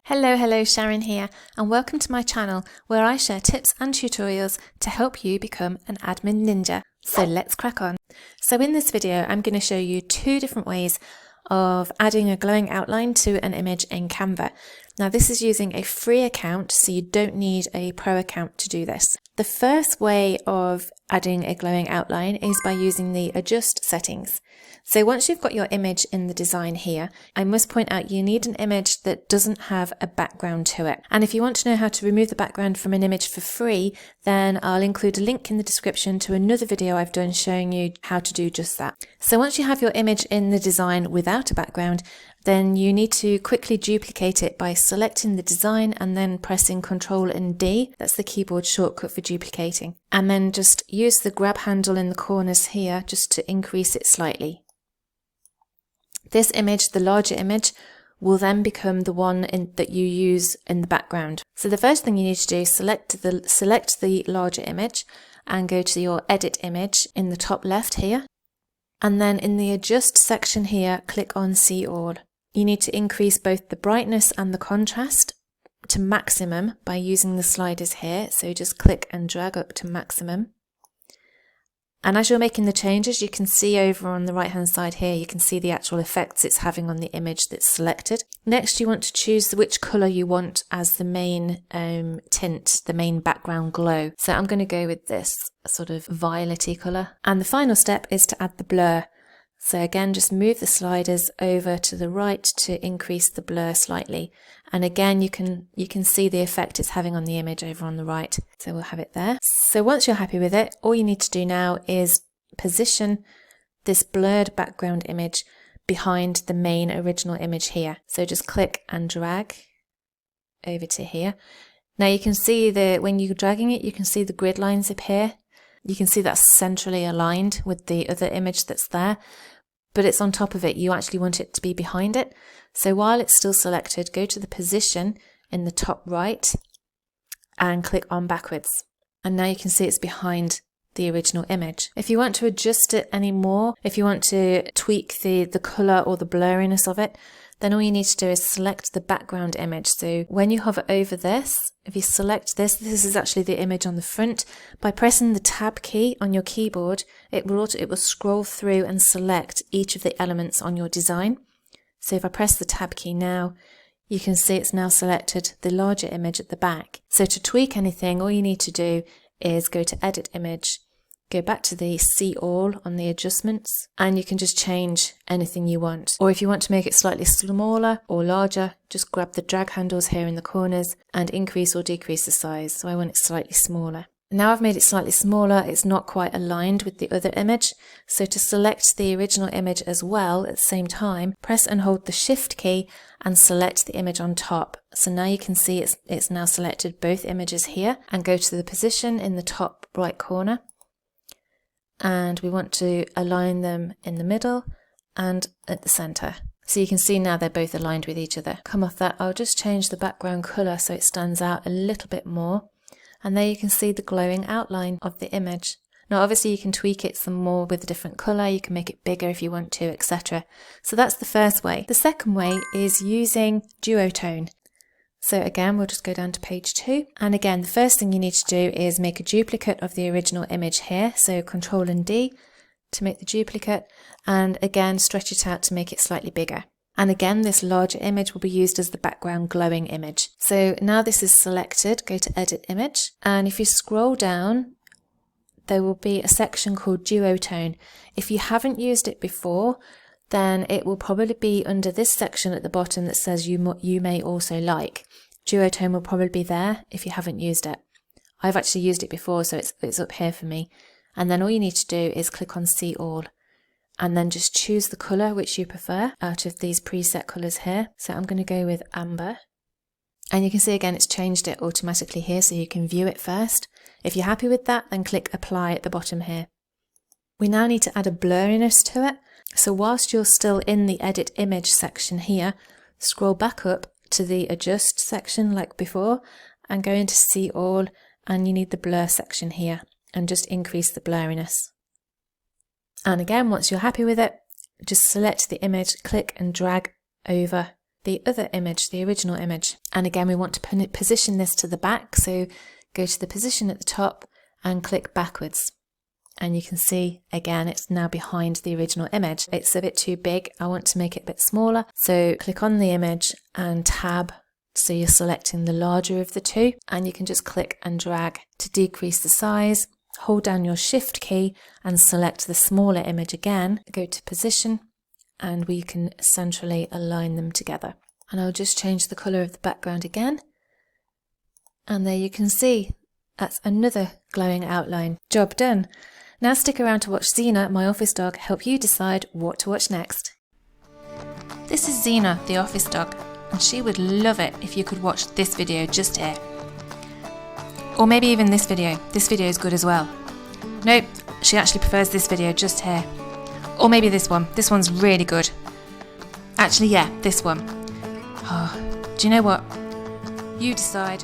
Hello, Sharon here, and welcome to my channel where I share tips and tutorials to help you become an admin ninja. So let's crack on. So in this video, I'm going to show you two different ways of adding a glowing outline to an image in Canva. Now this is using a free account, so you don't need a pro account to do this. The first way of adding a glowing outline is by using the adjust settings. So once you've got your image in the design here, I must point out you need an image that doesn't have a background to it. And if you want to know how to remove the background from an image for free, then I'll include a link in the description to another video I've done showing you how to do just that. So once you have your image in the design without a background, then you need to quickly duplicate it by selecting the design and then pressing Ctrl and D. That's the keyboard shortcut for duplicating. And then just use the grab handle in the corners here just to increase it slightly. This image, the larger image, will then become the one that you use in the background. So the first thing you need to do is select the larger image and go to your edit image in the top left here. And then in the adjust section here, click on see all. You need to increase both the brightness and the contrast to maximum by using the sliders here. So just click and drag up to maximum. And as you're making the changes, you can see over on the right hand side here, you can see the actual effects it's having on the image that's selected. Next, you want to choose which colour you want as the main tint, the main background glow. So I'm going to go with this sort of violet-y colour. And the final step is to add the blur. So again, just move the sliders over to the right to increase the blur slightly. And again, you can see the effect it's having on the image over on the right. So we'll have it there. So once you're happy with it, all you need to do now is position this blurred background image behind the main original image here. So just click and drag over to here. Now you can see when you're dragging it, you can see the grid lines appear. You can see that's centrally aligned with the other image that's there, but it's on top of it. You actually want it to be behind it. So while it's still selected, go to the position in the top right and click on backwards. And now you can see it's behind the original image. If you want to adjust it any more, if you want to tweak the color or the blurriness of it, then all you need to do is select the background image. So when you hover over this, if you select this is actually the image on the front. By pressing the tab key on your keyboard, it will scroll through and select each of the elements on your design. So if I press the tab key now, you can see it's now selected the larger image at the back. So to tweak anything, all you need to do is go to edit image, go back to the see all on the adjustments, and you can just change anything you want. Or if you want to make it slightly smaller or larger, just grab the drag handles here in the corners and increase or decrease the size. So I want it slightly smaller. Now I've made it slightly smaller, it's not quite aligned with the other image. So to select the original image as well at the same time, press and hold the shift key and select the image on top. So now you can see it's now selected both images here, and go to the position in the top right corner. And we want to align them in the middle and at the center. So you can see now they're both aligned with each other. Come off that, I'll just change the background color so it stands out a little bit more. And there you can see the glowing outline of the image. Now obviously you can tweak it some more with a different color, you can make it bigger if you want to, etc. So that's the first way. The second way is using duotone. So again, we'll just go down to page 2. And again, the first thing you need to do is make a duplicate of the original image here. So Ctrl and D to make the duplicate. And again, stretch it out to make it slightly bigger. And again, this larger image will be used as the background glowing image. So now this is selected, go to edit image. And if you scroll down, there will be a section called duotone. If you haven't used it before, then it will probably be under this section at the bottom that says you may also like. Duotone will probably be there if you haven't used it. I've actually used it before, so it's up here for me. And then all you need to do is click on see all, and then just choose the colour which you prefer out of these preset colours here. So I'm going to go with amber. And you can see again it's changed it automatically here so you can view it first. If you're happy with that, then click apply at the bottom here. We now need to add a blurriness to it. So whilst you're still in the edit image section here, scroll back up to the adjust section like before and go into see all, and you need the blur section here and just increase the blurriness. And again, once you're happy with it, just select the image, click and drag over the other image, the original image. And again, we want to position this to the back. So go to the position at the top and click backwards. And you can see, again, it's now behind the original image. It's a bit too big. I want to make it a bit smaller. So click on the image and tab. So you're selecting the larger of the two, and you can just click and drag to decrease the size. Hold down your Shift key and select the smaller image again. Go to position, and we can centrally align them together. And I'll just change the colour of the background again. And there you can see, that's another glowing outline. Job done. Now stick around to watch Xena, my office dog, help you decide what to watch next. This is Xena, the office dog, and she would love it if you could watch this video just here. Or maybe even this video. This video is good as well. Nope, she actually prefers this video just here. Or maybe this one. This one's really good. Actually, yeah, this one. Oh, do you know what? You decide.